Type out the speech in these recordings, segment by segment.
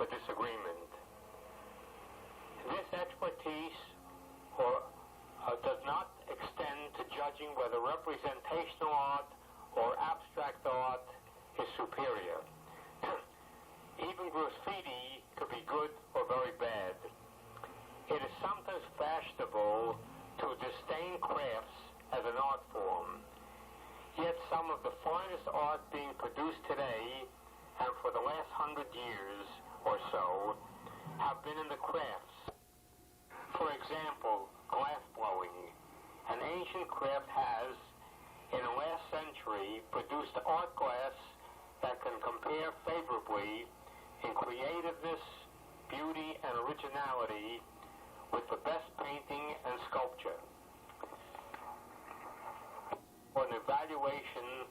for disagreement. This expertise does not extend to judging whether representational art or abstract art is superior. Even graffiti could be good or very bad. It is sometimes fashionable to disdain crafts as an art form. Yet some of the finest art being produced today, and for the last 100 years or so, have been in the crafts. For example, glass blowing. An ancient craft has, in the last century, produced art glass that can compare favorably in creativeness, beauty, and originality with the best painting and sculpture. For an evaluation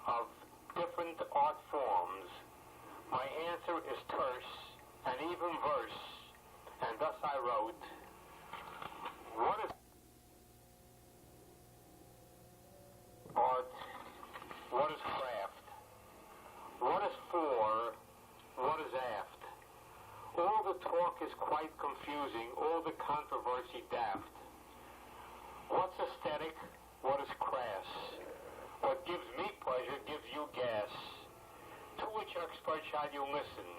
of different art forms, my answer is terse and even verse, and thus I wrote, what is art? What is craft? What is for? What is aft? All the talk is quite confusing, all the controversy daft. What's aesthetic? What is crass? What gives me pleasure gives you gas. To which expert shall you listen?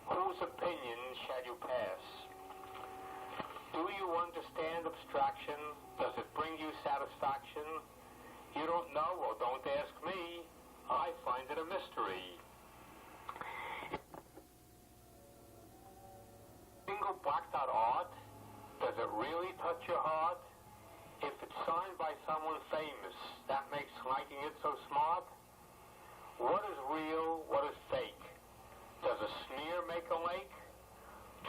Whose opinion shall you pass? Do you understand abstraction? Does it bring you satisfaction? You don't know? Well, don't ask me. I find it a mystery. Single blacked out art? Does it really touch your heart? If it's signed by someone famous, that makes liking it so smart? What is real? What is fake? Does a smear make a lake?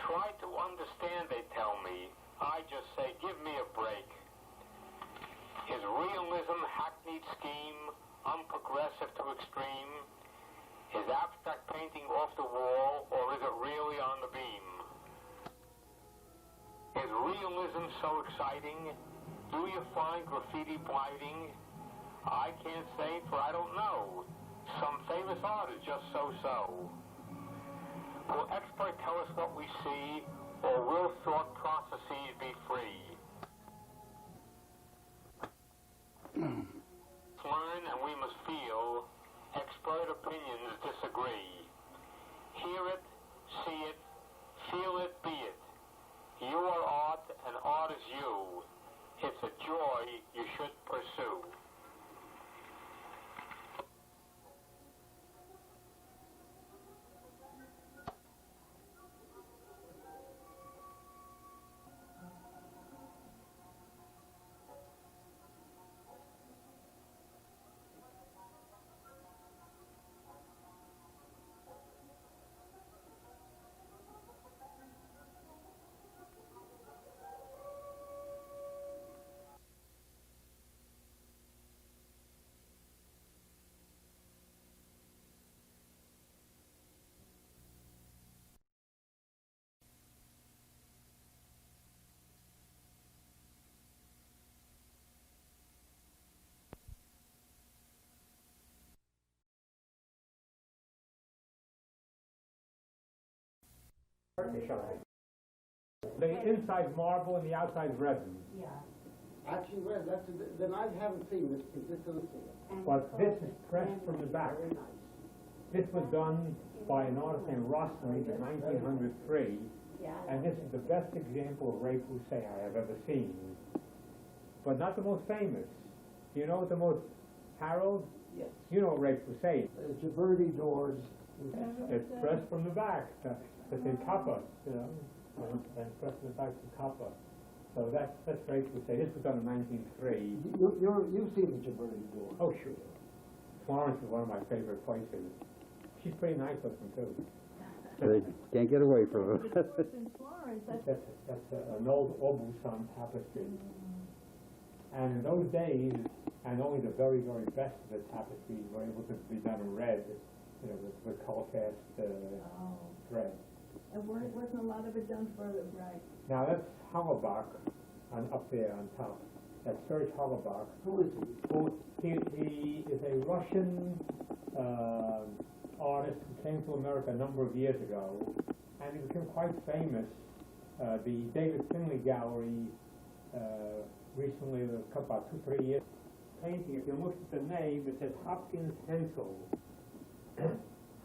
Try to understand, they tell me. I just say, give me a break. Is realism hackneyed scheme, unprogressive to extreme? Is abstract painting off the wall, or is it really on the beam? Is realism so exciting? Do you find graffiti blighting? I can't say, for I don't know. Some famous art is just so-so. Will expert tell us what we see, or will thought processes be free? Learn and we must feel. Expert opinions disagree. Hear it, see it, feel it, be it. You are art, and art is you. It's a joy you should pursue. The inside's marble and the outside's resin. Yeah. Actually, well, then I haven't seen this particular thing. But this is pressed from the back. Very nice. This was done by an artist named Rossley in 1903, and this is the best example of Ray Poussin I have ever seen. But not the most famous. You know what the most, Harold? Yes. You know Ray Poussin. Ghiberti doors. It's pressed from the back. It's in copper, you know, and pressed from the back to copper. So that's Ray Poussin. This was done in 1903. You've seen the Ghiberti door. Oh, sure. Florence is one of my favorite places. She's pretty nice looking, too. They can't get away from it. In Florence, That's an old Aubusson tapestry. And in those days, and only the very, very best of the tapestries were able to be done in red, you know, with color cast thread. and wasn't a lot of it done further bright. Now that's Hollerbach, up there on top. That's Serge Hollerbach. Who is he? He is a Russian artist who came to America a number of years ago, and it became quite famous. The David Finley Gallery recently, about 2-3 years, painting, if you look at the name, it says Hopkins Hensel.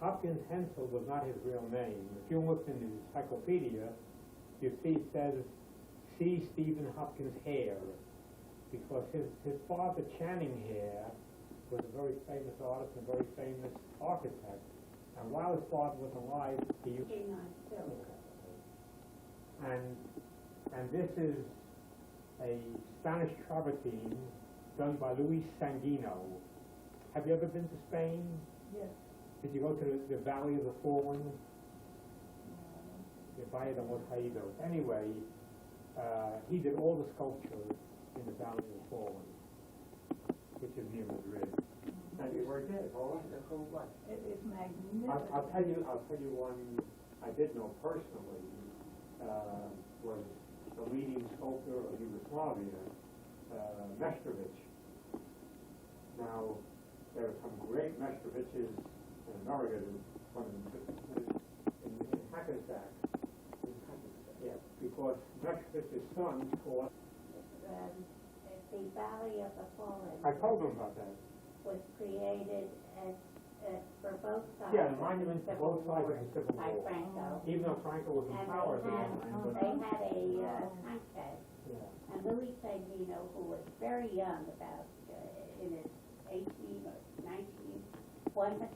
Hopkins Hensel was not his real name. If you look in the encyclopedia, you see it says C. Stephen Hopkins Hare, because his father, Channing Hare, was a very famous artist and very famous architect. And while his father was alive, he used and this is a Spanish travertine done by Luis Sanguino. Have you ever been to Spain? Yes. Did you go to the Valley of the Fallen? The Valle de los Caídos. Anyway, he did all the sculptures in the Valley of the Fallen, which is near Madrid. And you were there. All right, that's all right. It is magnificent. I'll tell you one I did know personally, was the leading sculptor of Yugoslavia, Meštrović. Now, there are some great Meštrovićes in America, one in Hackensack. Yeah, because Meštrović's son taught. The Valley of the Fallen I told him about that. was created for both sides. Yeah, the monument to both sides of the Civil by War. Franco. Even though Franco was in And power at the time. they had a contest. Yeah. And Louis Sanguino, who was very young, about in his 18 or 19, won the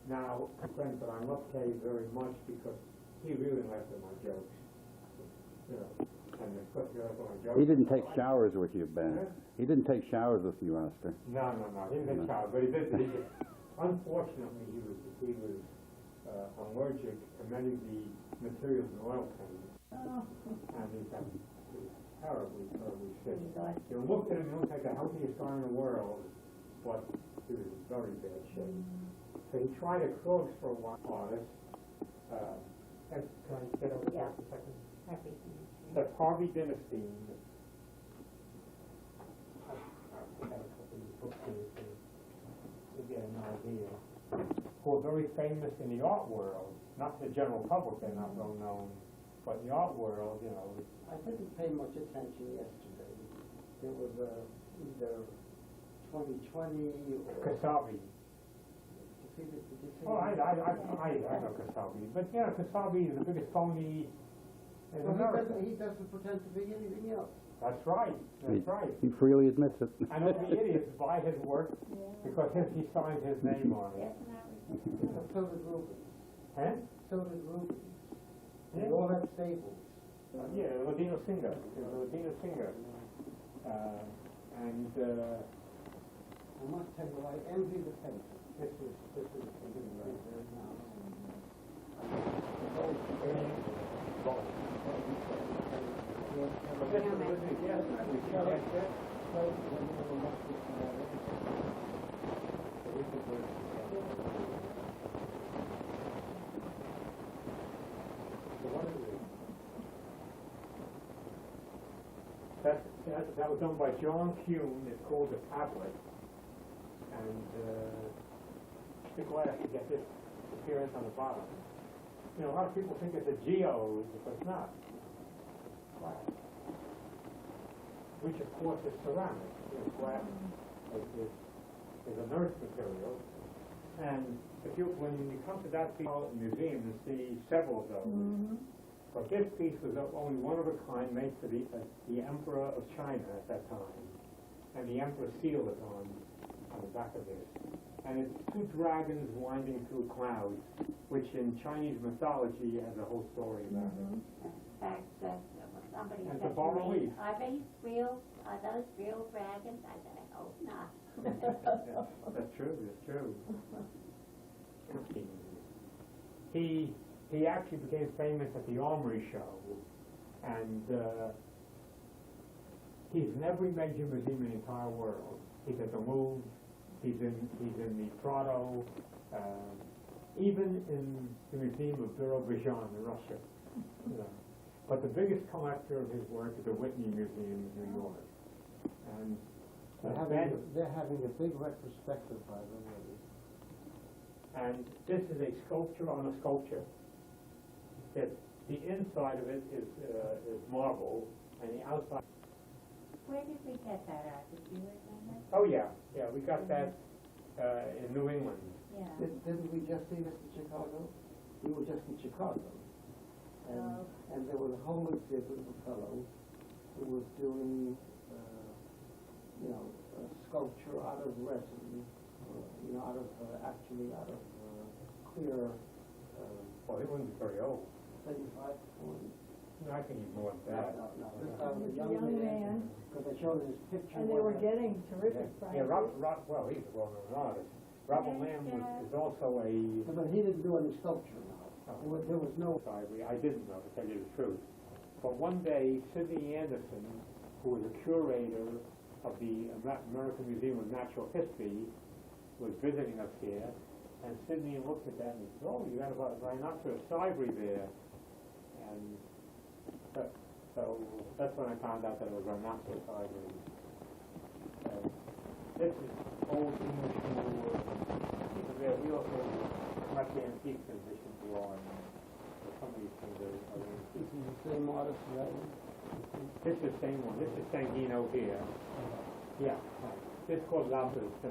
Now, friends, but I love Kay very much because he really laughed at my jokes. You know, and of course, he laughed at my jokes. He didn't take showers with you, Ben. He didn't take showers with you, Oscar. No, he didn't take showers, but he did. Unfortunately, he was allergic to many of the materials in oil paint, Oh. and he got terribly sick. You looked at him, he looked like the healthiest guy in the world, but he was in very bad shape. So he tried acrylics for a while, artist. Can I get over that for a second? That's Harvey Dinestein. I have a couple of books here to get an idea. Who are very famous in the art world, not the general public, they're not well known, but in the art world, you know. I didn't pay much attention yesterday. There was either 2020 or... Kasabi. Did you see Oh, I know Kasabi, but yeah, Kasabi is the biggest phony in Well, America. he doesn't pretend to be anything else. That's right. That's right. He freely admits it. I know the idiots buy his work because he signed his name on it. So did Rubens. Huh? So did Rubens. Yeah. They all have stables. Yeah, Ladino singer. And I must tell you, I envy the painter. this is a painting right here now. This is Elizabeth Yasmin. We see that yet? That was done by John Kuhn. It's called The Tablet. And be glad to get this appearance on the bottom. You know, a lot of people think it's a geode, but it's not. Glass. Which, of course, is ceramic. You know, glass is a nurse material. And when you come to that museum, you see several of those. Mm-hmm. But this piece was only one of a kind, made for the Emperor of China at that time. And the Emperor seal is on the back of this. And it's two dragons winding through clouds, which in Chinese mythology has a whole story about it. In fact, somebody And said the bas to me, relief. are those real dragons? I said, I hope not. That's true, that's true. He actually became famous at the Armory Show, and he's in every major museum in the entire world. He's at the Louvre, he's in the Prado, even in the Museum of Birobidzhan in Russia. You know. But the biggest collector of his work is the Whitney Museum in New York. And They're having a big retrospective by the way. and this is a sculpture on a sculpture. that the inside of it is marble, and the outside. Where did we get that at? Did you remember? Oh yeah, we got that in New England. Yeah. Didn't we just see this in Chicago? We were just in Chicago. And there was a homeless little fellow who was doing, a sculpture out of resin, out of clear, Well, he wasn't very old. 35, 40. No, I think he's more than that. No. This guy was a Young young man. man. Because they showed his picture. And they were getting terrific prizes. Yeah, well, he's a well-known artist. Robert Lamb is also a. But he didn't do any sculpture now. There was no. I didn't know, to tell you the truth. But one day, Sidney Anderson, who was a curator of the American Museum of Natural History, was visiting us here, and Sidney looked at that and said, "Oh, you got a rhinoceros ivory there," and so that's when I found out that it was rhinoceros ivory. This is old English wood. We also have the antique position drawing. Some of these things are antique. This is the same artist, right? This is the same one. This is Sanguino here. Yeah. This is called Lapis. The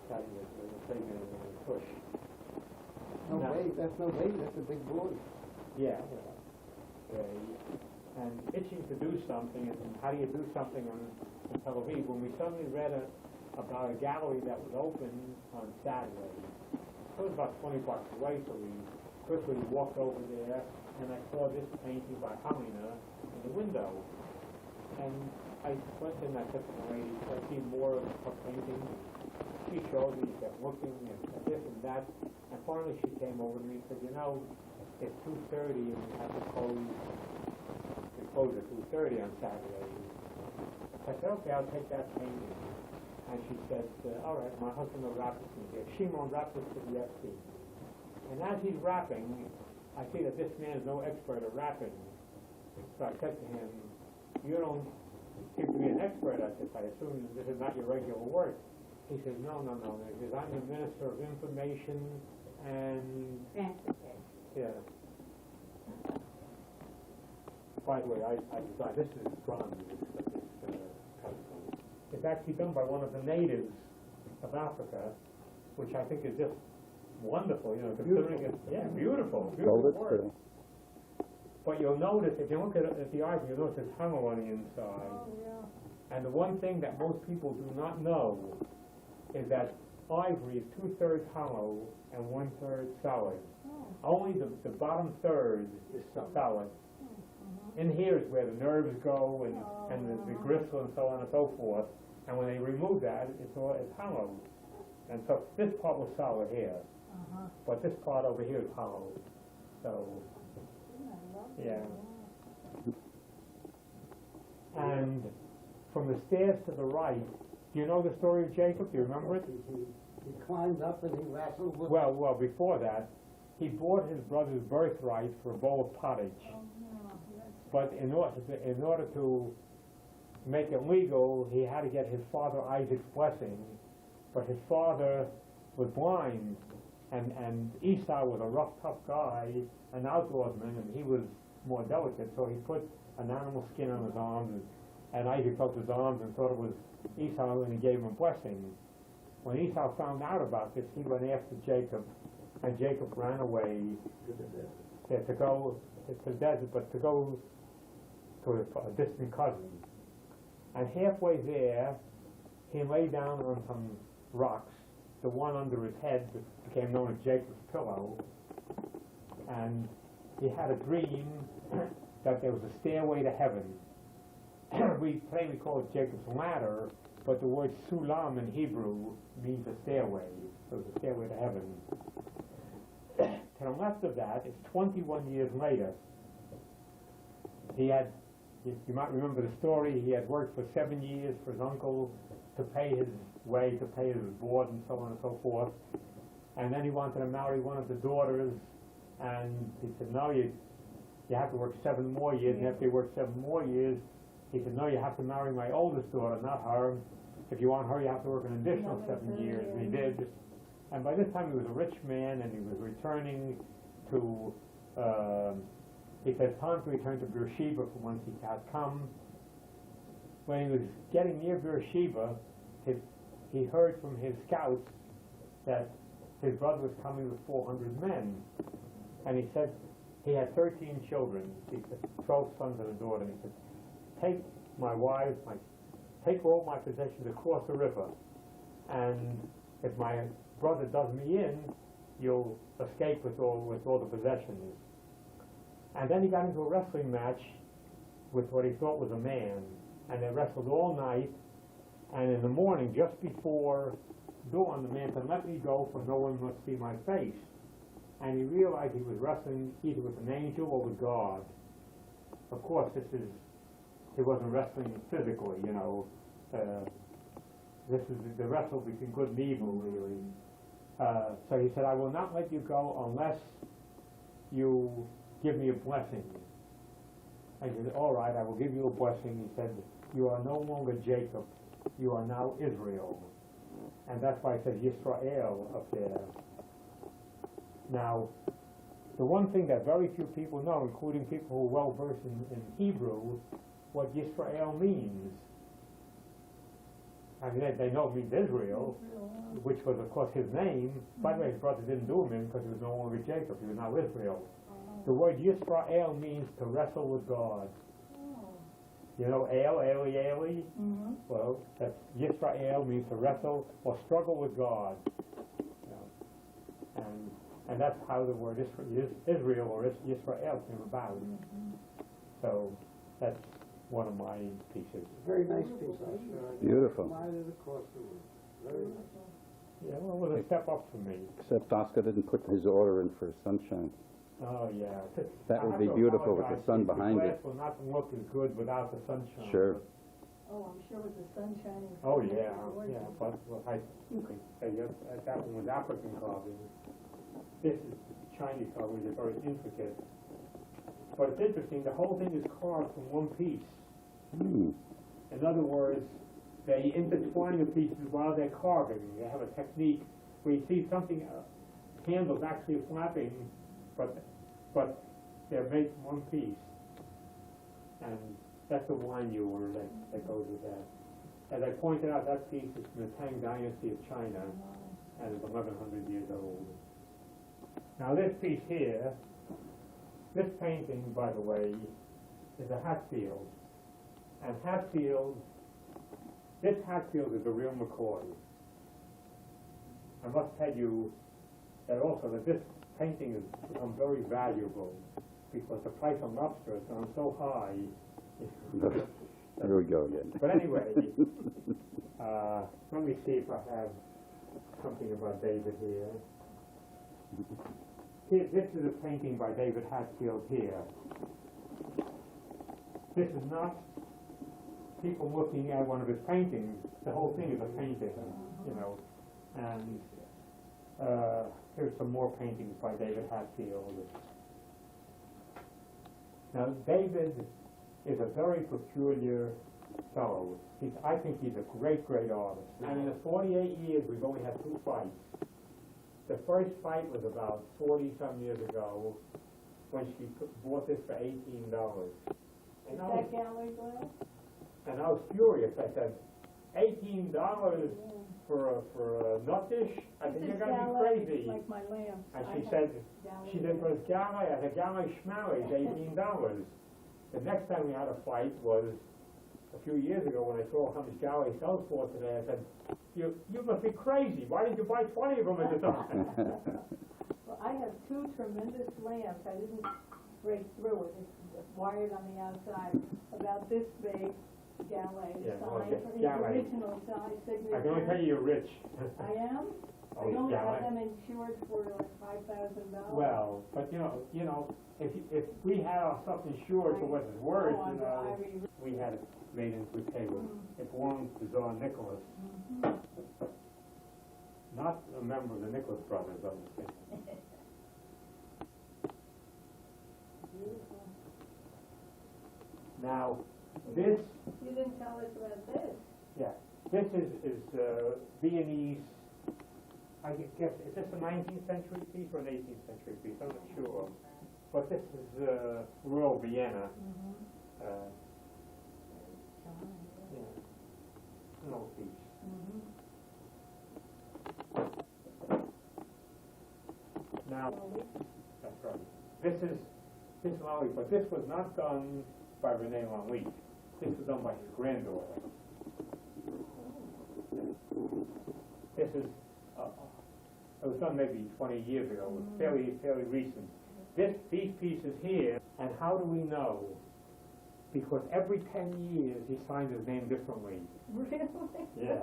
cutting the thing and push. No way, that's no way, that's a big board. Yeah. And itching to do something, and how do you do something on Tel Aviv? When we suddenly read about a gallery that was open on Saturday, it was about 20 blocks away, so we quickly walked over there, and I saw this painting by Hamina in the window. And I went in, I said to the lady, I see more of her painting. She showed me, kept looking, and this and that, and finally she came over to me and said, it's 2:30 and we have to close at 2:30 on Saturday. I said, okay, I'll take that painting. And she said, all right, my husband will wrap this in here. Shimon wrapped this to the FC. And as he's wrapping, I see that this man is no expert at wrapping. So I said to him, you don't seem to be an expert at this. I assume this is not your regular work. He says, no. He says, I'm the Minister of Information and... Yeah. By the way, I designed, this is bronze, this pedestal. It's actually done by one of the natives of Africa, which I think is just wonderful, considering it's, beautiful work. But you'll notice, if you look at the ivory, you'll notice it's hung on the inside. Oh, yeah. And the one thing that most people do not know is that ivory is 2/3 hollow and 1/3 solid. Only the bottom third is solid. In here is where the nerves go and the gristle and so on and so forth. And when they remove that, it's hollow. And so this part was solid here, but this part over here is hollow. So, yeah. And from the stairs to the right, do you know the story of Jacob? Do you remember it? He climbed up and he wrestled with... Well, before that, he bought his brother's birthright for a bowl of pottage. But in order to make it legal, he had to get his father Isaac's blessing. But his father was blind, and Esau was a rough, tough guy, an outdoorsman, and he was more delicate. So he put an animal skin on his arms, and Isaac felt his arms and thought it was Esau, and he gave him a blessing. When Esau found out about this, he went after Jacob, and Jacob ran away to go to the desert, but to go to a distant cousin. And halfway there, he lay down on some rocks. The one under his head became known as Jacob's pillow. And he had a dream that there was a stairway to heaven. We call it Jacob's ladder, but the word sulam in Hebrew means a stairway. So it's a stairway to heaven. To the left of that, it's 21 years later. He had, you might remember the story, he had worked for 7 years for his uncle to pay his way, to pay his board and so on and so forth. And then he wanted to marry one of the daughters, and he said, no, you have to work 7 more years. And after he worked 7 more years, he said, no, you have to marry my oldest daughter, not her. If you want her, you have to work an additional 7 years. And he did. And by this time, he was a rich man, and he was returning to he said, time to return to Beersheba from whence he had come. When he was getting near Beersheba, he heard from his scouts that his brother was coming with 400 men. And he said, he had 13 children. He said, 12 sons and a daughter. And he said, take my wives, take all my possessions across the river. And if my brother does me in, you'll escape with all the possessions. And then he got into a wrestling match with what he thought was a man. And they wrestled all night. And in the morning, just before dawn, the man said, let me go, for no one must see my face. And he realized he was wrestling either with an angel or with God. Of course, he wasn't wrestling physically, you know. This is the wrestle between good and evil, really. So he said, I will not let you go unless you give me a blessing. I said, all right, I will give you a blessing. He said, you are no longer Jacob. You are now Israel. And that's why it says Yisrael up there. Now, the one thing that very few people know, including people who are well versed in Hebrew, what Yisrael means. I mean, they know it means Israel, which was, of course, his name. By the way, his brother didn't do him in because he was no longer Jacob. He was now Israel. The word Yisrael means to wrestle with God. You know, Eli, Eli? Well, that's Yisrael means to wrestle or struggle with God. You know, and that's how the word Israel or Yisrael came about. So that's one of my pieces. Very nice piece, I'm sure. Beautiful. Glided across the room. Very nice. Yeah, well, it was a step up for me. Except Oscar didn't put his order in for sunshine. Oh, yeah. That I would have be to beautiful with the apologize. sun behind The it. glass will not look as good without the sunshine. Sure. Oh, I'm sure with the sun shining. Oh, yeah, yeah, but that one was African carving. This is Chinese carving, which is very intricate. But it's interesting, the whole thing is carved from one piece. Hmm. In other words, they intertwine the pieces while they're carving. They have a technique where you see something, handles actually flapping, but they're made from one piece. And that's the wine ewer that goes with that. As I pointed out, that piece is from the Tang Dynasty of China and is 1,100 years old. Now this piece here, this painting, by the way, is a Hatfield. And Hatfield, this Hatfield is a real McCoy. I must tell you that also that this painting has become very valuable because the price of lobster has gone so high. There we go again. But anyway, let me see if I have something about David here. This is a painting by David Hatfield here. This is not people looking at one of his paintings. The whole thing is a painting, you know. And here's some more paintings by David Hatfield. Now, David is a very peculiar fellow. I think he's a great, great artist. And in the 48 years, we've only had 2 fights. The first fight was about 40-some years ago when she bought this for $18. And That gallery glass? and I was furious. I said, $18 for a nut dish? I think you're going to be crazy. Like my lamp. And she said, but it's galley. I said, galley schmalley is $18. The next time we had a fight was a few years ago when I saw how much galley sells for today. I said, you must be crazy. Why didn't you buy 20 of them at the time? Well, I have 2 tremendous lamps. I didn't break through it. It's wired on the outside, about this big. Gallet Yeah, well, signed for his Gallet. original size signature. I can only tell you you're rich. I am? Oh, I only Gallet. have them insured for like $5,000. Well, but you know, if we had our stuff insured for what it's worth, Oh, you know, we had it made into a table. It belonged to Tsar Nicholas, not a member of the Nicholas brothers, obviously. Beautiful. Now, this, You didn't tell us about this. yeah, this is Viennese. I guess, is this a 19th century piece or an 18th century piece? I'm not sure. but this is rural Vienna. Uh, yeah, no peace. Now, that's right. This is Lally, but this was not done by René Lally. This was done by his granddaughter. This is, it was done maybe 20 years ago. It was fairly recent. These pieces here, and how do we know? Because every 10 years he signed his name differently. Really? Yeah.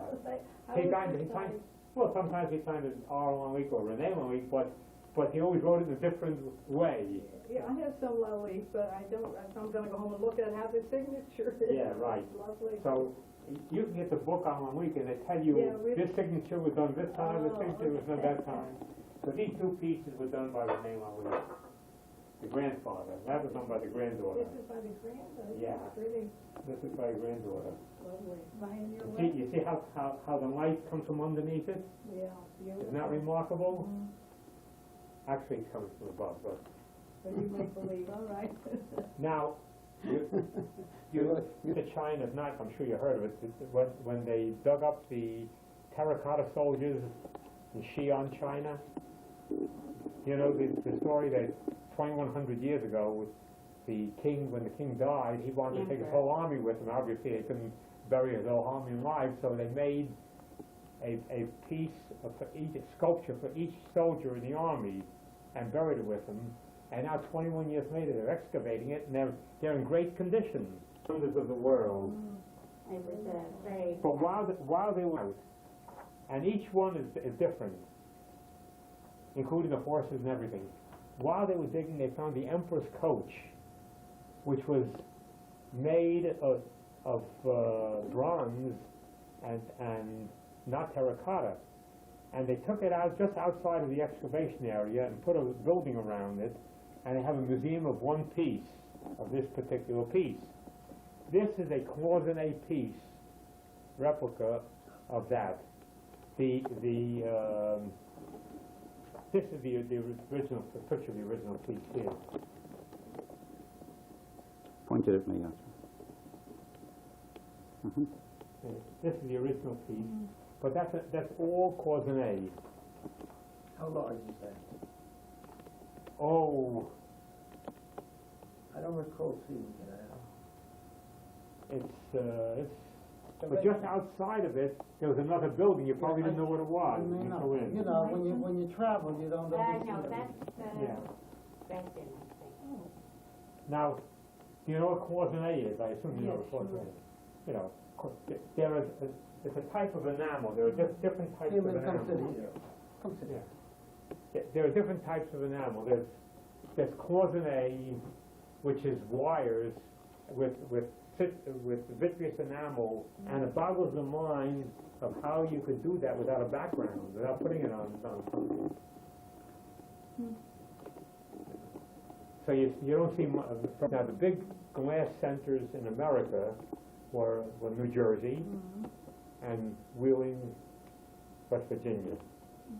How He was signed, it he signed, signed? well, sometimes he signed it R. Lalique or René Lalique, but he always wrote it in a different way. Yeah, I have some Lalique, but I'm gonna go home and look at how the signature is. Yeah, right. It's lovely. So you can get the book on Lalique and they tell you Yeah, really? this signature was done this time, this Oh, signature was done okay. that time. So these two pieces were done by René Lalique, the grandfather. That was done by the granddaughter. This is by the granddaughter. Yeah. It's really This is by the granddaughter. lovely. Am I in your You way? see how the light comes from underneath it? Yeah, beautiful. Isn't that remarkable? Mhm. Actually, it's coming from above, but But you make believe, all right. now, you look at China at night, I'm sure you heard of it, when they dug up the terracotta soldiers in Xi'an, China. You know the story that 2,100 years ago, when the king died, he wanted to take his whole army with him. Obviously, they couldn't bury his whole army alive, so they made a piece of each sculpture for each soldier in the army and buried it with them. And now 21 years later, they're excavating it, and they're in great condition. Wonders of the world. It was very. But while they were out, and each one is different, including the horses and everything. While they were digging, they found the emperor's coach, which was made of bronze and not terracotta. And they took it out just outside of the excavation area and put a building around it, and they have a museum of one piece of this particular piece. This is a cloisonné piece, replica of that. This is the original, the picture of the original piece here. Pointed at me, that's right. This is the original piece, but that's all cloisonné. How large is that? Oh, I don't recall seeing it. but just outside of it, there was another building. You probably didn't know what it was. You may You not. go in. You know, when you travel, you don't No, understand. that's, Yeah. Dresden, I think. Now, do you know what cloisonné is? I assume you know Yes, what cloisonné is. You know, there is it's a type of enamel. There are different types Hey, of man, come sit enamel. here. Come sit here. Yeah. There are different types of enamel. There's cloisonné, which is wires with vitreous enamel, and it boggles the mind of how you could do that without a background, without putting it on something. So you don't see now the big glass centers in America were New Jersey and Wheeling, West Virginia.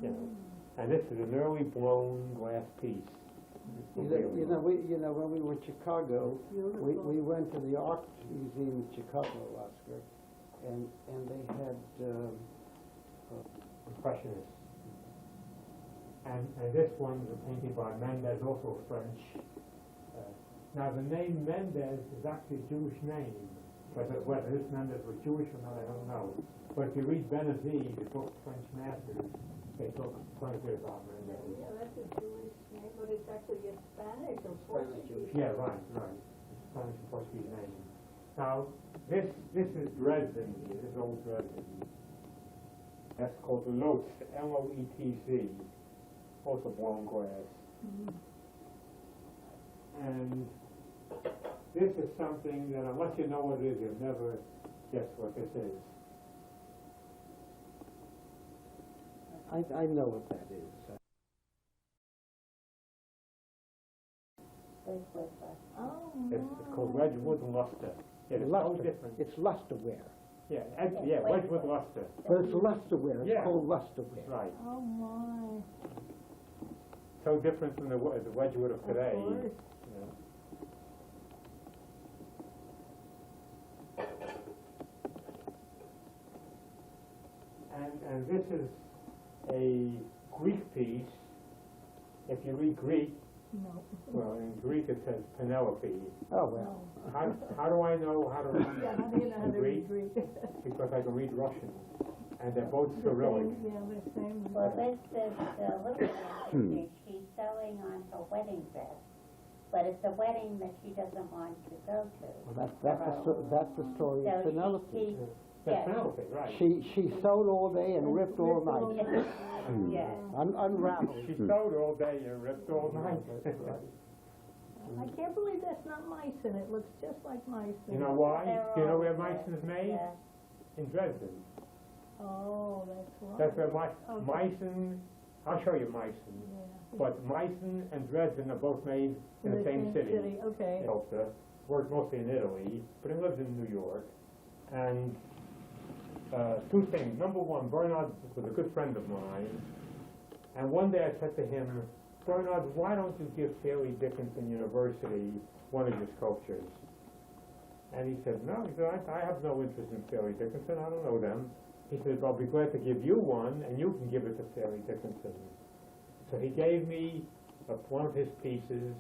You know, and this is an early blown glass piece. You know, when we were in Chicago, we went to the Art Museum in Chicago, Oscar, and they had Impressionists. And this one was painted by Mendes, also French. Now the name Mendes is actually a Jewish name. Whether this Mendes was Jewish or not, I don't know. But if you read Benazir, the book French Masters, they talk quite a bit about Mendes. Yeah, that's a Jewish name, but it's actually a Spanish or Portuguese. Yeah, right. Spanish and Portuguese name. Now, this is Dresden, this is old Dresden. That's called the Lotz, L-O-E-T-Z, also blown glass. And this is something that unless you know what it is, you'll never guess what this is. I know what that is. Oh, It's called Wedgwood Luster. Yeah, it's so Luster. different. It's lusterware. Yeah, yeah, Wedgwood Luster. But it's lusterware. It's Yeah. called lusterware. Right. Oh, my. so different from the Wedgwood of today. Of course. You know. And this is a Greek piece. If you read Greek, No. well, in Greek it says Penelope. Oh, well. How do I know how to read Yeah, how do you know how to read Greek? Because I can read Russian, and they're both Cyrillic. Yeah, the same. Well, this Olivia picture, she's sewing on her wedding dress, but it's a wedding that she doesn't want to go to. Well, that's the story of So Penelope. she, That's yes, Penelope, right. She sewed all day and ripped all night. yes. Unraveled. She sewed all day and ripped all night. That's right. I can't believe that's not Meissen. It looks just like Meissen. You know why? They're Do you know all where good. Meissen is made? Yeah. In Dresden. Oh, that's right. That's where Okay. Meissen, I'll show you Meissen. Yeah. But Meissen and Dresden are both made in the same city. Okay. Elsa worked mostly in Italy, but he lives in New York. And two things. Number one, Bernard was a good friend of mine. And one day I said to him, Bernard, why don't you give Fairleigh Dickinson University one of your sculptures? And he said, no, he said, I have no interest in Fairleigh Dickinson. I don't know them. He said, I'll be glad to give you one, and you can give it to Fairleigh Dickinson. So he gave me one of his pieces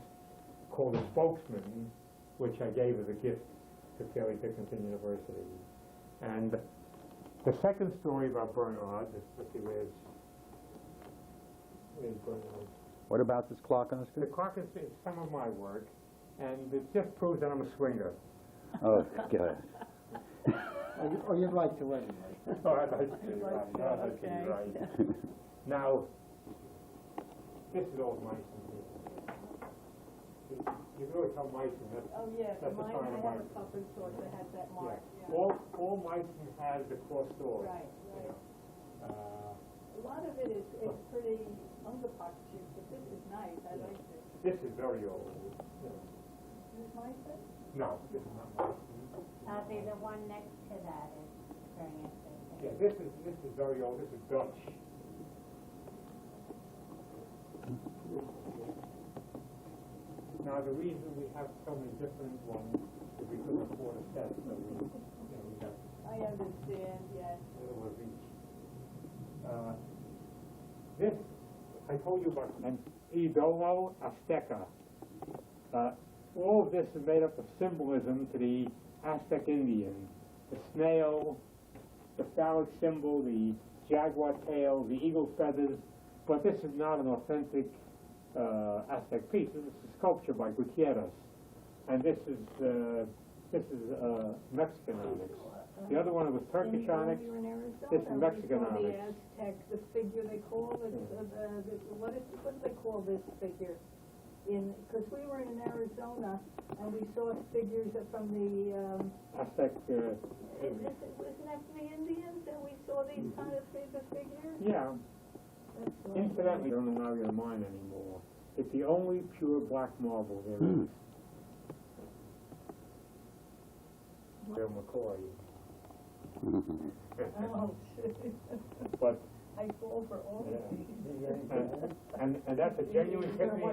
called A Spokesman, which I gave as a gift to Fairleigh Dickinson University. And the second story about Bernard, let's see, where's Bernard? What about this clock, The Oscar? clock is some of my work, and it just proves that I'm a swinger. Oh, God. Or you'd like to anyway. Oh, I'd like to be right. I'd like to be right. Now, this is old Meissen here. You can really tell Meissen. Oh, yeah, That's a mine, sign of I have a Meissen. couple short that has that mark. Yeah. All Meissen has the cross doors. Right, you right. know. A lot of it is pretty underpoxive, but this is nice. I like this. This is very old. Is this Meissen? No, this is not Meissen. The one next to that is very interesting. Yeah, this is very old. This is Dutch. Now, the reason we have so many different ones is we couldn't afford a set, so we got I understand, yes. a little of each. This, I told you about an Idolo Azteca. All of this is made up of symbolism to the Aztec Indian. The snail, the phallic symbol, the jaguar tail, the eagle feathers, but this is not an authentic Aztec piece. This is a sculpture by Gutierrez, and this is Mexican onyx. The other one was Turkish onyx. You're in Arizona. This is Mexican we saw onyx. the Aztec, the figure they call it, what do they call this figure? Because we were in Arizona and we saw figures from the, Aztec. wasn't that from the Indians that we saw these kind of figures? Yeah. That's what- Incidentally, I don't know Mario mine anymore. It's the only pure black marble there is. Bill McCoy. Oh, shit. But I fall for all of these. and that's a genuine Tiffany.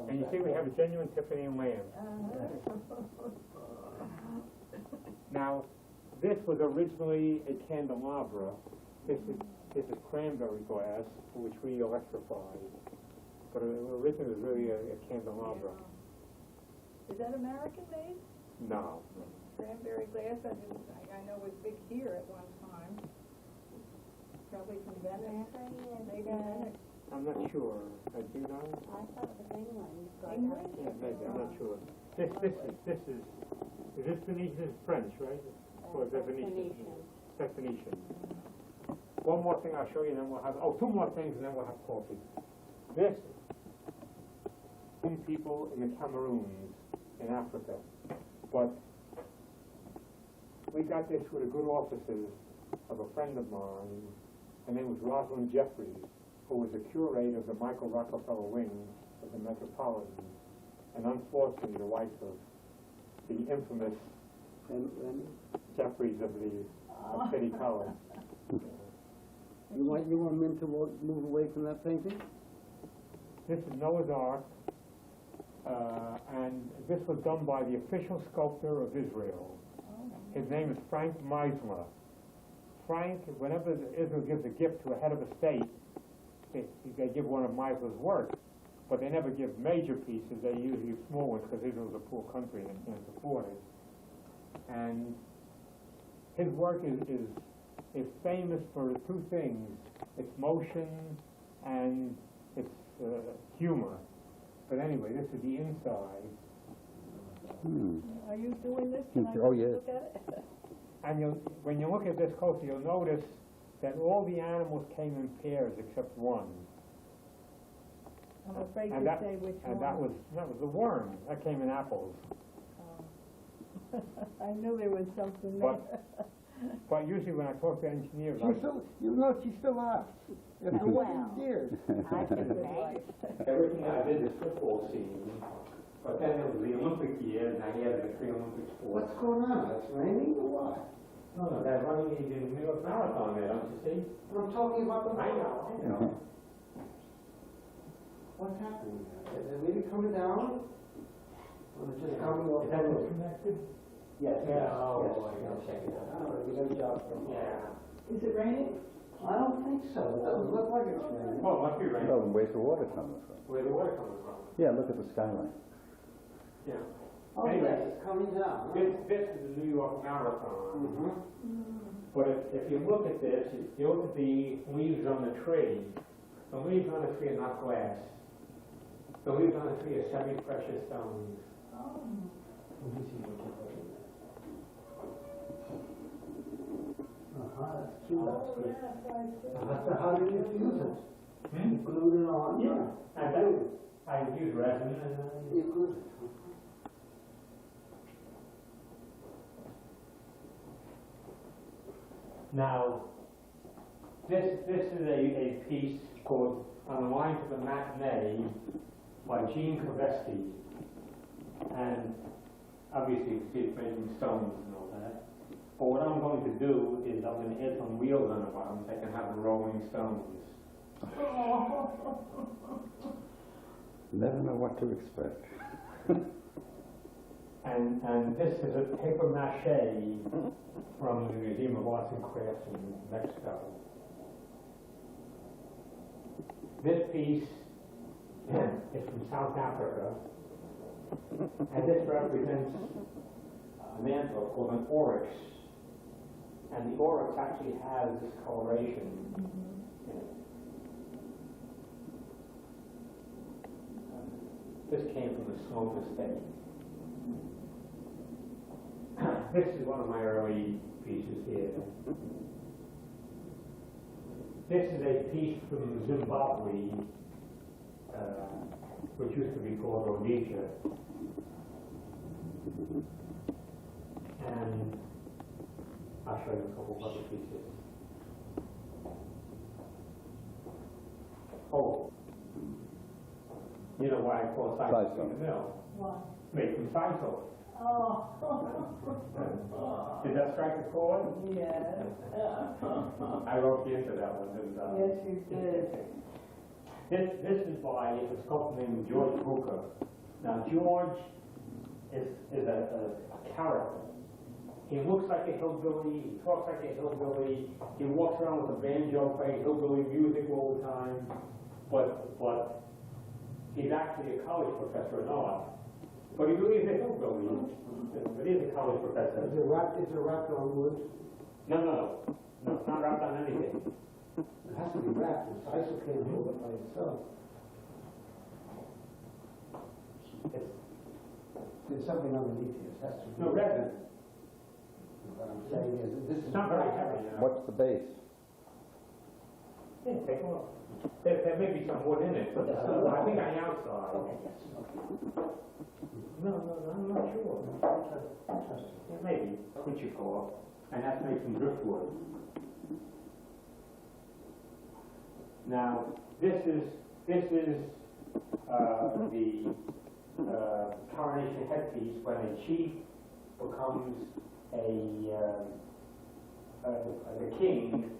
And you see, we have a genuine Tiffany lamp. Now, this was originally a candelabra. This is cranberry glass, which we electrified. But originally it was really a candelabra. Is that American made? No. Cranberry glass, I know was big here at one time. Probably from Venice, maybe Venice. I'm not sure. Do you know? I thought the England. England? Yeah, maybe. I'm not sure. This is this Venetian? This is French, right? Or is that Venetian? That's Venetian. One more thing I'll show you, and then we'll have, two more things, and then we'll have coffee. This, people in the Cameroons, in Africa, but we got this with the good offices of a friend of mine. Her name was Rosalind Jeffries, who was the curate of the Michael Rockefeller Wing of the Metropolitan, and unfortunately the wife of the infamous Jeffries of City College. You want men to move away from that painting? This is Noah's Ark, and this was done by the official sculptor of Israel. His name is Frank Meisler. Frank, whenever Israel gives a gift to a head of a state, they give one of Meisler's work, but they never give major pieces. They usually give small ones because Israel's a poor country and can't afford it. And his work is famous for two things: its motion and its humor. But anyway, this is the inside. Are you doing this? Oh, yes. Look at it? And when you look at this closer, you'll notice that all the animals came in pairs except one. I'm afraid And to that, say which and one. that was the worm. That came in apples. I knew there was something But- there. But usually when I talk to engineers, She still, you know, she still laughs. After all Well. these years. I can say. everything I did is football scene. But then it was the Olympic year, and I added the three Olympic sports. What's going on? It's raining or what? No, they're running the New York Marathon there, don't you see? I'm talking about the. I know. What's happening there? Is it really coming down? Or is it just coming off? Is that what's connected? Yes, Yeah, yes, oh, yes, boy, yes. I'll check it out. All right, you got a job for me. Yeah. Is it raining? I don't think so. It doesn't look like it's raining. Oh, it must be raining. Well, where's the water coming from? Where's the water coming from? Yeah, look at the skyline. Yeah. Oh, Anyway. yes, it's coming down. This is the New York Marathon. Mm-hmm. But if you look at this, you look at the leaves on the tree. The leaves on the tree are not glass. The leaves on the tree are semi-precious stones. Oh. Let me see what you're looking at. That's true, that's good. How did you fuse it? Hmm? You glued it on? Yeah. I use resin and You glued it. Now, this is a piece called On the Lines of the Matinee by Gene Kovetsky. And obviously you can see it's made from stones and all that. But what I'm going to do is I'm going to add some wheels on the bottom so I can have the rolling stones. Never know what to expect. And this is a paper mache from the Museum of Arts and Crafts in Mexico. This piece is from South Africa, and this represents an antelope called an oryx. And the oryx actually has this coloration in it. This came from the Smoke Estate. This is one of my early pieces here. This is a piece from Zimbabwe, which used to be called Rhodesia. And I'll show you a couple of other pieces. Oh, you know why I call sisal Sisal. the mill? Why? Made from sisal. Oh. Did that strike a chord? Yes. I wrote you into that one, didn't I? Yes, you did. This is by a sculptor named George Hooker. Now, George is a character. He looks like a hillbilly, he talks like a hillbilly, he walks around with a banjo playing hillbilly music all the time, but he's actually a college professor in art. But he really is a hillbilly, but he is a college professor. Is it wrapped on wood? No, it's not wrapped on anything. It has to be wrapped. The sisal can't hold it by itself. There's something underneath here. It has to be. No resin. What I'm saying is, that this is. It's not very heavy, you know. What's the base? Yeah, take a look. There may be some wood in it, but I think on the outside. Okay, yes, okay. No, I'm not sure. Interesting. It may be, what you call, and that's made from driftwood. Now, this is the coronation headpiece when a chief becomes the king.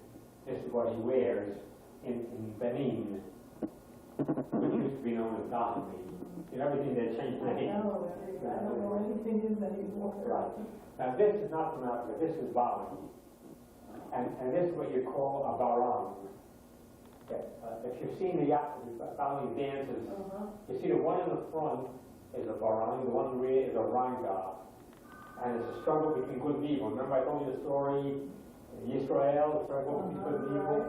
This is what he wears in Benin. which used to be known as Dothamie. And everything they changed the name. I don't know anything is anymore. Right. Now this is not from Africa, this is Bali. And this is what you call a barang. If you've seen the Bali dances, you see the one in the front is a barang, the one in the rear is a ranga. And it's a struggle between good and evil. Remember I told you the story in Israel, the struggle between good and evil?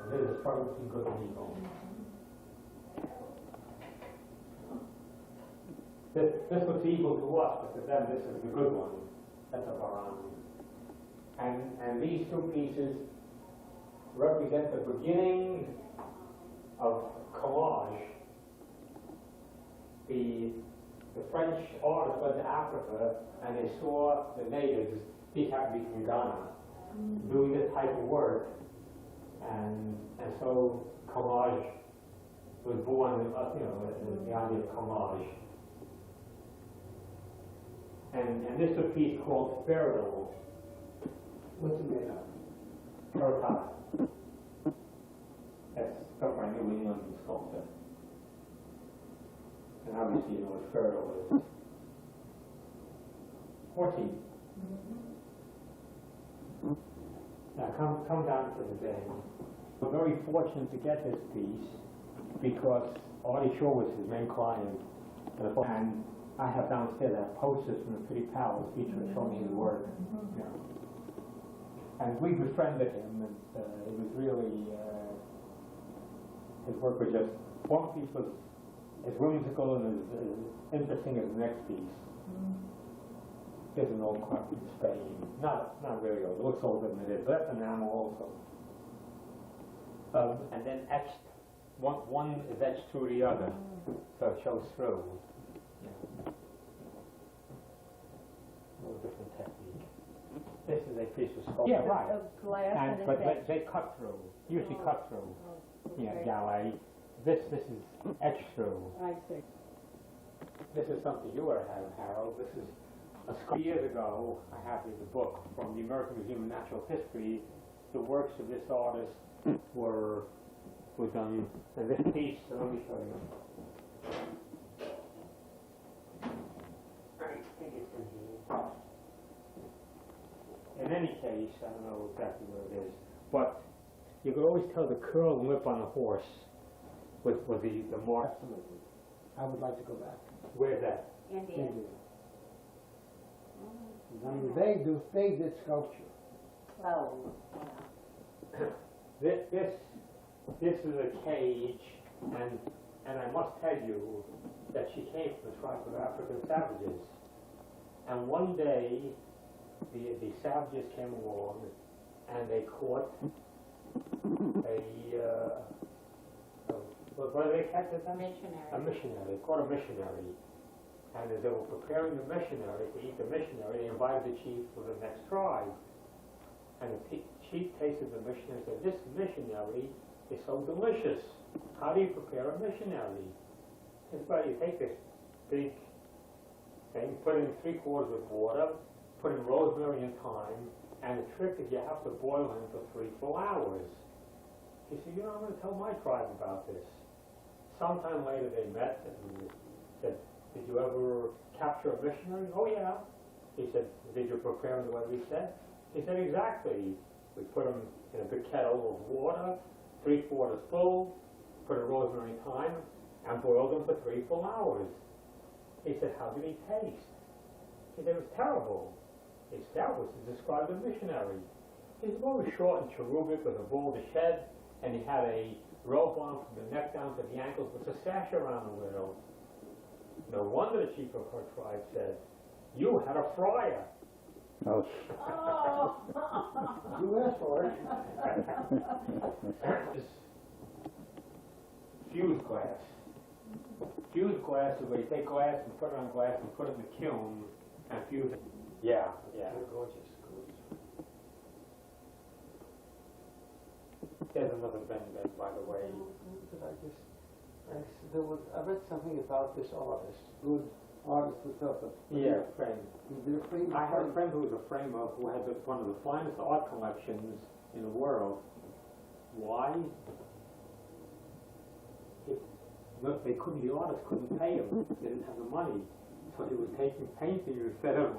And this is a struggle between good and evil. This looks evil to us, but to them this is the good one. That's a barang. And these two pieces represent the beginning of collage. The French artists went to Africa and they saw the natives, these happen to be from Ghana, doing this type of work. And so collage was born, the idea of collage. And this is a piece called Pharaoh. What's it made of? Terracotta. That's stuff by New England sculptor. And obviously you know what Pharaoh is. 14. Now come down to the day. We're very fortunate to get this piece because Artie Shaw was his main client. And I have downstairs, I have posters from the City Palace featuring showing his work. You know. And we befriended him, and it was really, his work was just, one piece was as whimsical and as interesting as the next piece. There's an old clock in Spain. Not really old, it looks older than it is, but that's enamel also. And then etched, one is etched through the other, so it shows through. Yeah. A little different technique. This is a piece of sculpture. Yeah, right. Of glass and But it's they cut through, usually cut through. Gallet. This is etched through. I see. This is something you would have, Harold. This is a years ago. I have the book from the American Museum of Natural History. The works of this artist were done. And this piece, let me show you. I think it's in here. In any case, I don't know exactly where it is, but you could always tell the curl lip on the horse with the mark. Absolutely. I would like to go back. Where's that? India. They did sculpture. Oh, This is a cage, and I must tell you that she came from the tribe of African savages. And one day, the savages came along, and they caught what do they catch it? missionary. A missionary. They caught a missionary. And as they were preparing the missionary to eat the missionary, they invited the chief of the next tribe. And the chief tasted the missionary and said, "This missionary is so delicious. How do you prepare a missionary?" He said, "Well, you take this big thing, put it in 3/4 of water, put in rosemary and thyme, and the trick is you have to boil him for 3 full hours." He said, "I'm going to tell my tribe about this." Sometime later they met and said, "Did you ever capture a missionary?" "Oh, yeah." He said, "Did you prepare him the way we said?" He said, "Exactly. We put him in a big kettle of water, 3/4 full, put in rosemary and thyme, and boiled him for 3 full hours." He said, "How did he taste?" He said, "It was terrible." He said, "That was to describe the missionary." He was very short and cherubic with a bald head, and he had a robe on from the neck down to the ankles with a sash around the middle. No wonder the chief of her tribe said, "You had a friar." Oh, You asked for it. Fused glass. Fused glass is where you take glass and put it on glass and put it in the kiln and fuse it. Yeah. They're gorgeous. There's another Ben, by the way. I read something about this artist, good artist with Yeah, friend. He did a frame. I had a friend who was a framer who had one of the finest art collections in the world. Why? they couldn't, the artists couldn't pay him, they didn't have the money. So he was taking painting instead of,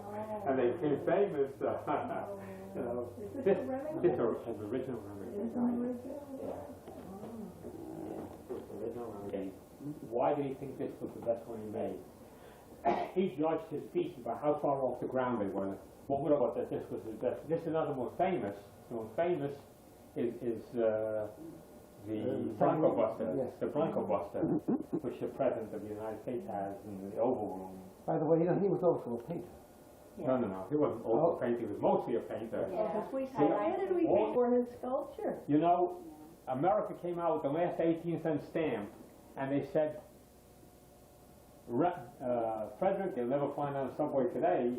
and they became famous. You know, Is this a Remington? this is an original Remington. Is it original? This is original Remington. Why did he think this was the best one he made? He judged his pieces by how far off the ground they were. What would have thought that this was his best? This is another most famous. The most famous is the Bronco Buster. Yes. The Bronco Buster, which the President of the United States has in the Oval Room. By the way, he was also a painter. No, he wasn't also a painter. He was mostly a painter. Oh, 'cause we See, where did we pay for his sculpture? You know, America came out with the last 18-cent stamp, and they said, Frederick, you'll never find on the subway today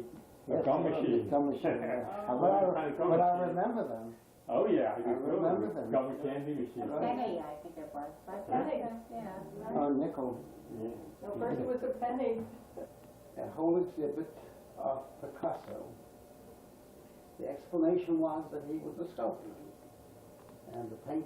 a gum machine. Gum machine. But I remember them. Oh yeah, I remember them. Gum and candy machine. A penny, I think it was. Penny. Yeah. Oh, nickel. Yeah. No, first it was a penny. That whole exhibit of Picasso, the explanation was that he was a sculptor. And the paint,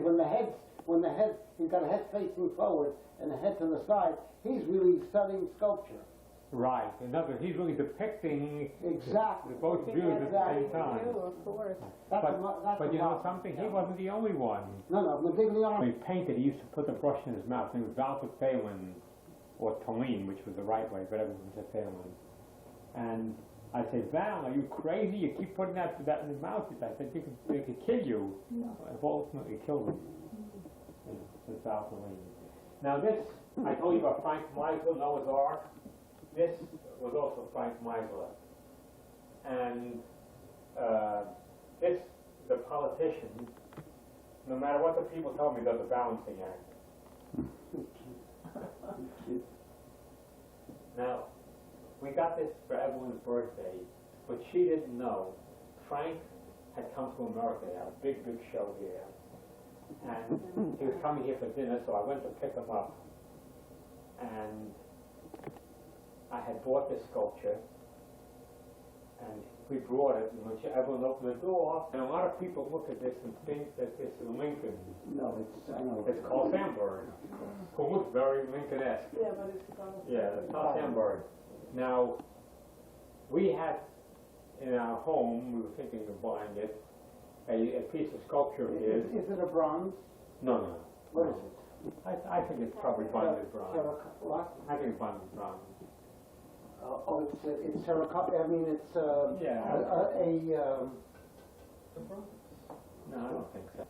when the head, he's got a head facing forward and a head to the side, he's really studying sculpture. Right. In other words, he's really depicting Exactly. both views at the same time. Of course. But you know something? He wasn't the only one. No, Modigliani. When he painted, he used to put the brush in his mouth. It was Alfred Phelan, or Tolene, which was the right way, but everyone said Phelan. And I said, Val, are you crazy? You keep putting that in your mouth. I said, they could kill you. No. I've ultimately killed him. You know, since Val Tolene. Now this, I told you about Frank Meisler, Noah's Ark. This was also Frank Meisler. And this, the politician, no matter what the people tell me, does a balancing act. Now, we got this for Evelyn's birthday, but she didn't know. Frank had come to America. They had a big, big show here. And he was coming here for dinner, so I went to pick him up. And I had bought this sculpture, and we brought it, and when Evelyn opened the door, and a lot of people look at this and think that this is Lincoln. No, I know. It's called Sandberg, who looks very Lincoln-esque. Yeah, but it's called. Yeah, it's called Sandberg. Now, we had in our home, we were thinking of buying it, a piece of sculpture of his. Is it a bronze? No. What is it? I think it's probably bonded bronze. What? I think it's bonded bronze. It's terracotta. I mean, it's Yeah. No, I don't think so.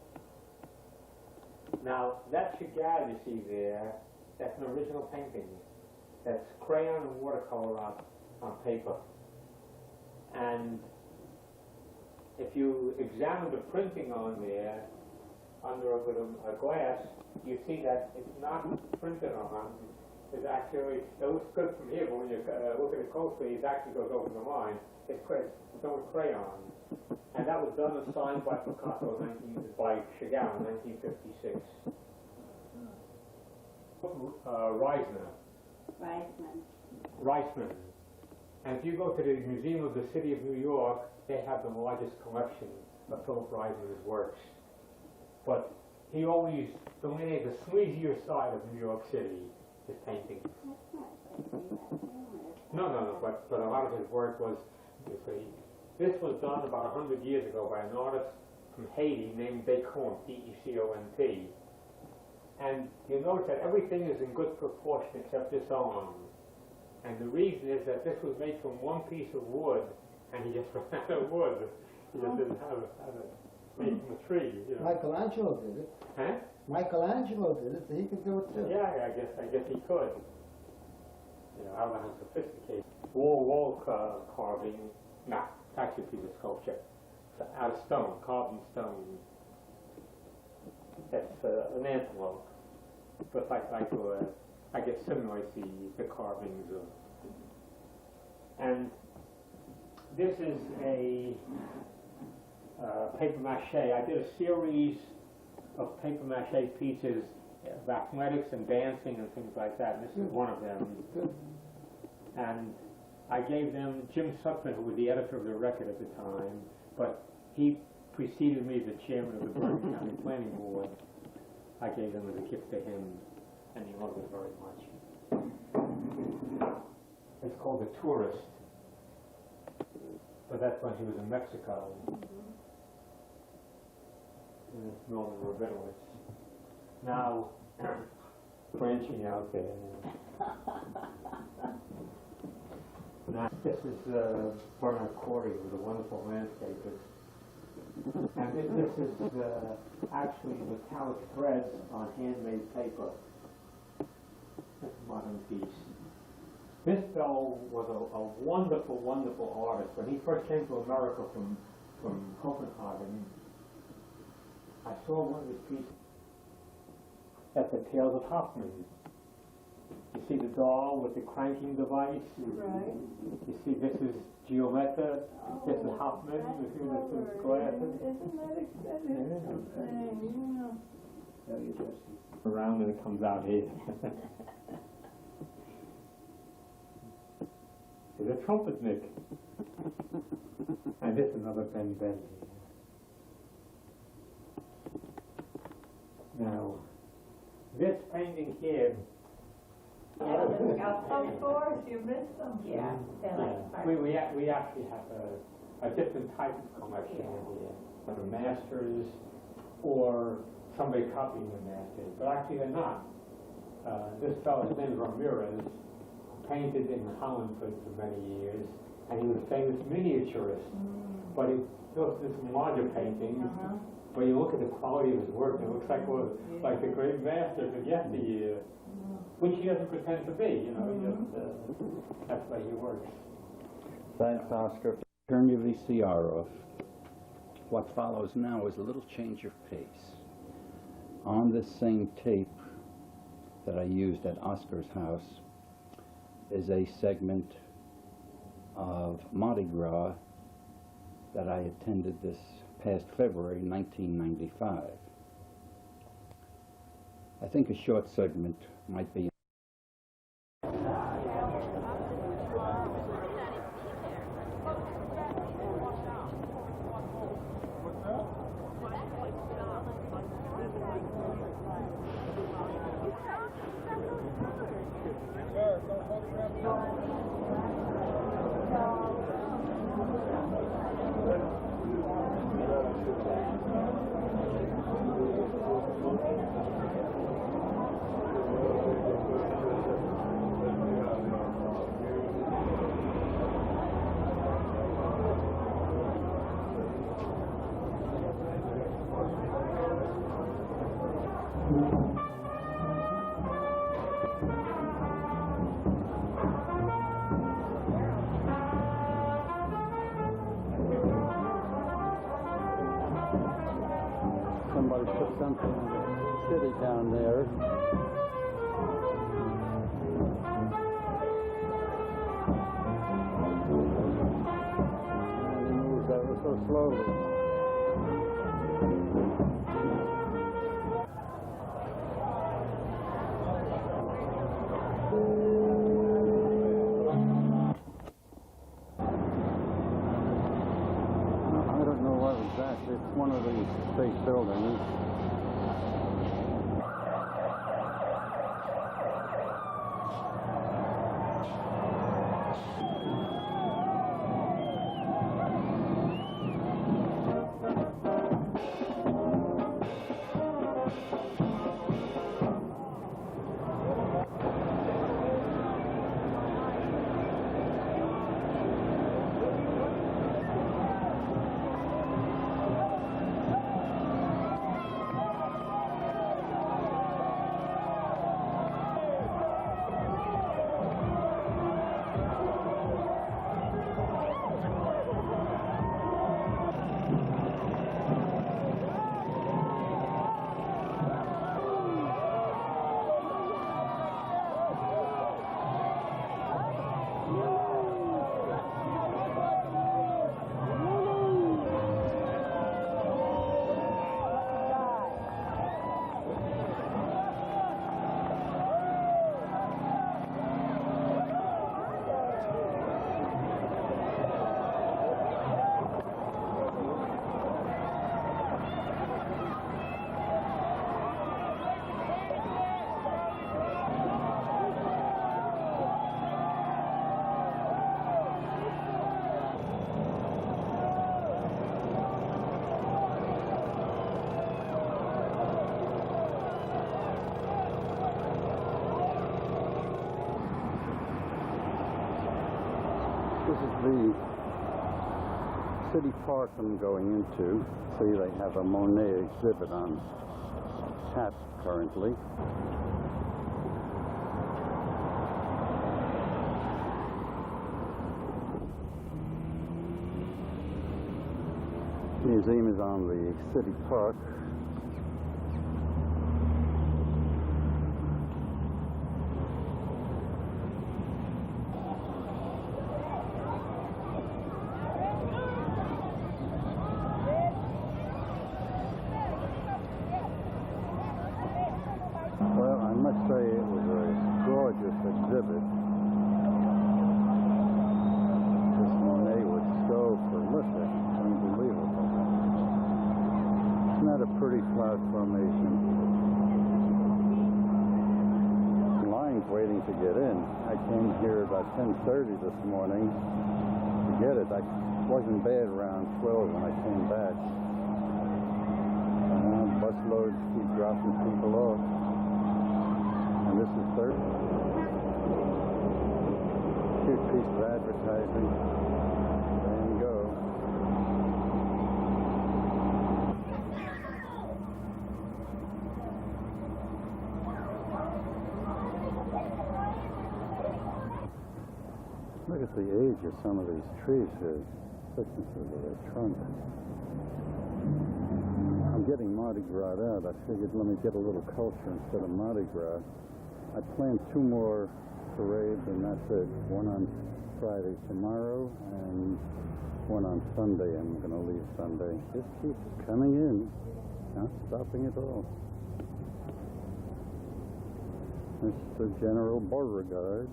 Now, that Chagall you see there, that's an original painting. That's crayon and watercolor on paper. And if you examine the printing on there, under a glass, you see that it's not printed on. It's actually, it looks good from here, but when you look at it closely, it actually goes over the line. It's done with crayon. And that was done and signed by Picasso by Chagall in 1956. Reisman. And if you go to the Museum of the City of New York, they have the largest collection of Philip Reisman's works. But he always delineated the sleazier side of New York City, his paintings. No, but a lot of his work was, you see, this was done about 100 years ago by an artist from Haiti named Deconte, D-E-C-O-N-T. And you'll notice that everything is in good proportion except this arm. And the reason is that this was made from one piece of wood, and he just ran out of wood. He just didn't have it made from a tree. You know. Michelangelo did it. Huh? Michelangelo did it, so he could do it too. Yeah, I guess he could. You know, I don't know how sophisticated. Wall carving. Nah, it's actually a piece of sculpture. It's out of stone, carved in stone. That's an antelope. But I guess simulates the carvings of. And this is a paper mache. I did a series of paper mache pieces of athletics and dancing and things like that. And this is one of them. And I gave them Jim Sutton, who was the editor of the Record at the time, but he preceded me as the chairman of the Bergen County Planning Board. I gave them as a gift to him, and he loved it very much. It's called The Tourist, but that's when he was in Mexico, in northern Rabinowitz. Now, branching out there. Now, this is Bernard Corey, who's a wonderful landscaper. And this is actually metallic threads on handmade paper. That's a modern piece. This fellow was a wonderful, wonderful artist. When he first came to America from Copenhagen, I saw one of his pieces. That's the Tales of Hoffmann. You see the doll with the cranking device? Right. You see this is Geometta, this is Hoffmann, you see this is glasses. Isn't that expensive? Yeah. Very interesting. Around and it comes out here. There's a trumpetnik. And this is another Ben Ben here. Now, this painting here, Of course, you missed them. Yeah, they're like we actually have a different type of collection here. Whether masters or somebody copying the masters, but actually they're not. This fellow's name is Ramirez, painted in Holland for many years, and he was a famous miniaturist. But he built this larger paintings. When you look at the quality of his work, it looks like like the great masters of yesteryear, which he doesn't pretend to be. You know, he just that's the way he works. Thanks, Oscar. Turn your VCR off. What follows now is a little change of pace. On this same tape that I used at Oscar's house is a segment of Mardi Gras that I attended this past February 1995. I think a short segment might be somebody put something in the city down there. And he moves ever so slowly. I don't know what exactly. It's one of these state buildings. is the city park I'm going into. See, they have a Monet exhibit on tap currently. The museum is on the city park. Well, I must say it was a gorgeous exhibit. This Monet was so prolific, unbelievable. Isn't that a pretty cloud formation? Lines waiting to get in. I came here about 10:30 this morning to get it. I wasn't bad around 12 when I came back. Busloads keep dropping people off. And this is third. Cute piece of advertising. There you go. Look at the age of some of these trees here. Thicknesses of their trunk. I'm getting Mardi Gras out. I figured let me get a little culture instead of Mardi Gras. I planned 2 more parades and that's it. One on Friday tomorrow and one on Sunday. I'm going to leave Sunday. It keeps coming in, not stopping at all. Mr. General Beauregard.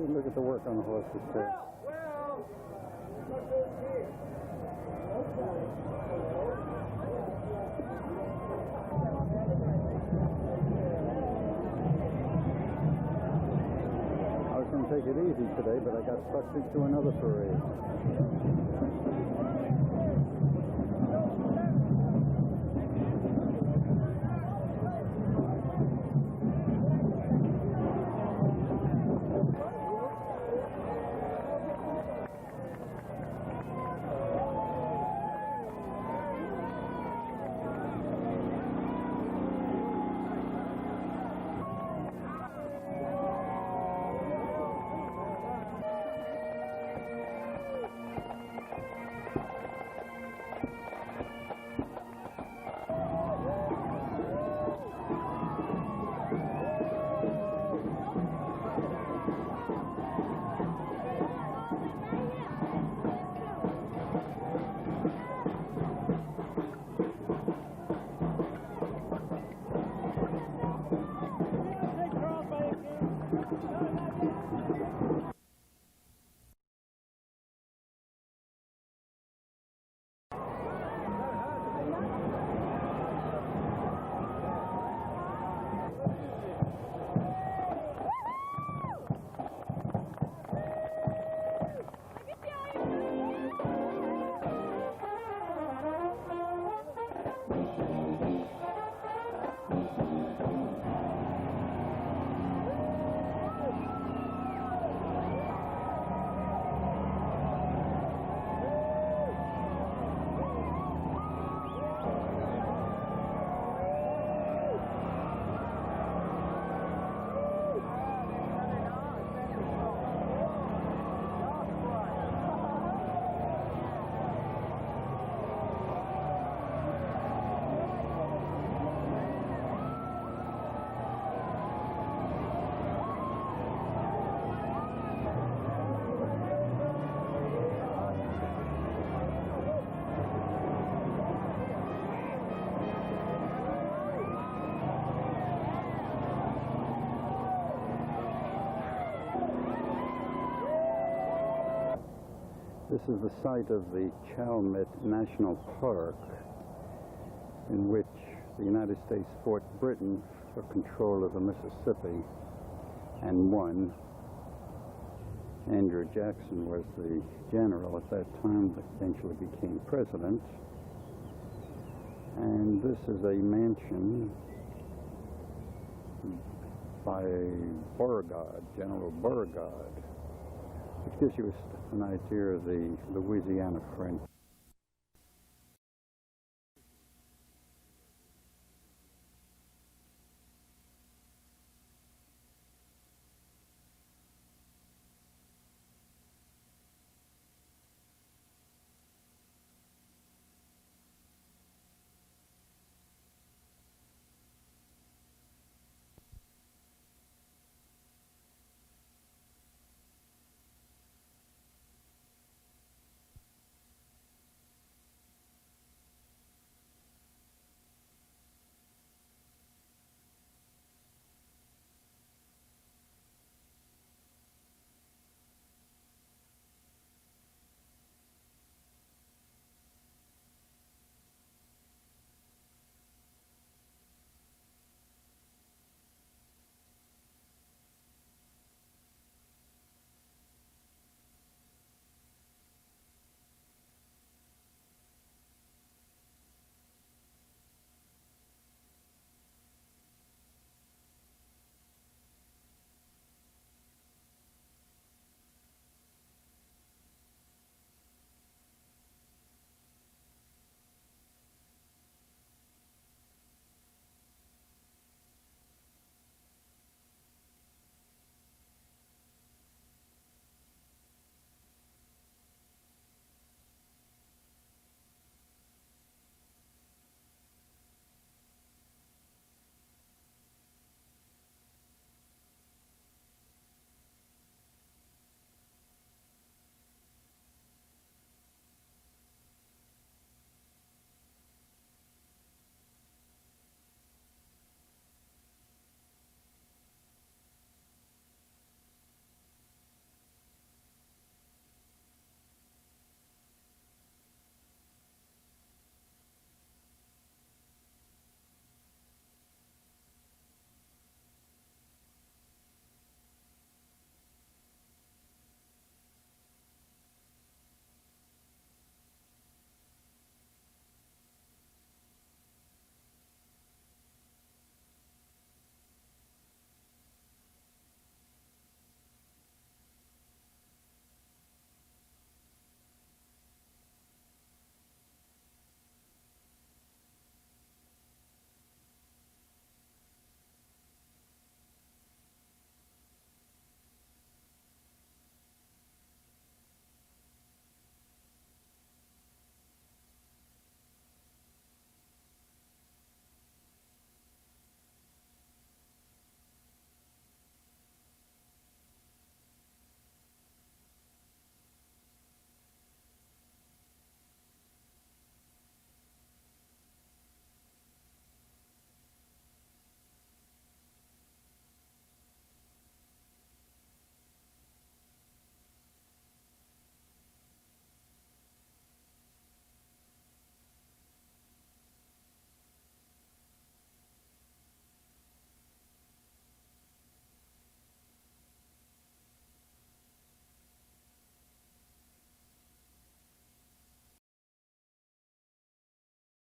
Look at the work on the horses there. I was going to take it easy today, but I got sucked into another parade. This is the site of the Chalmette National Park, in which the United States fought Britain for control of the Mississippi and won. Andrew Jackson was the general at that time, but eventually became president. And this is a mansion by Beauregard, General Beauregard, which gives you an idea of the Louisiana French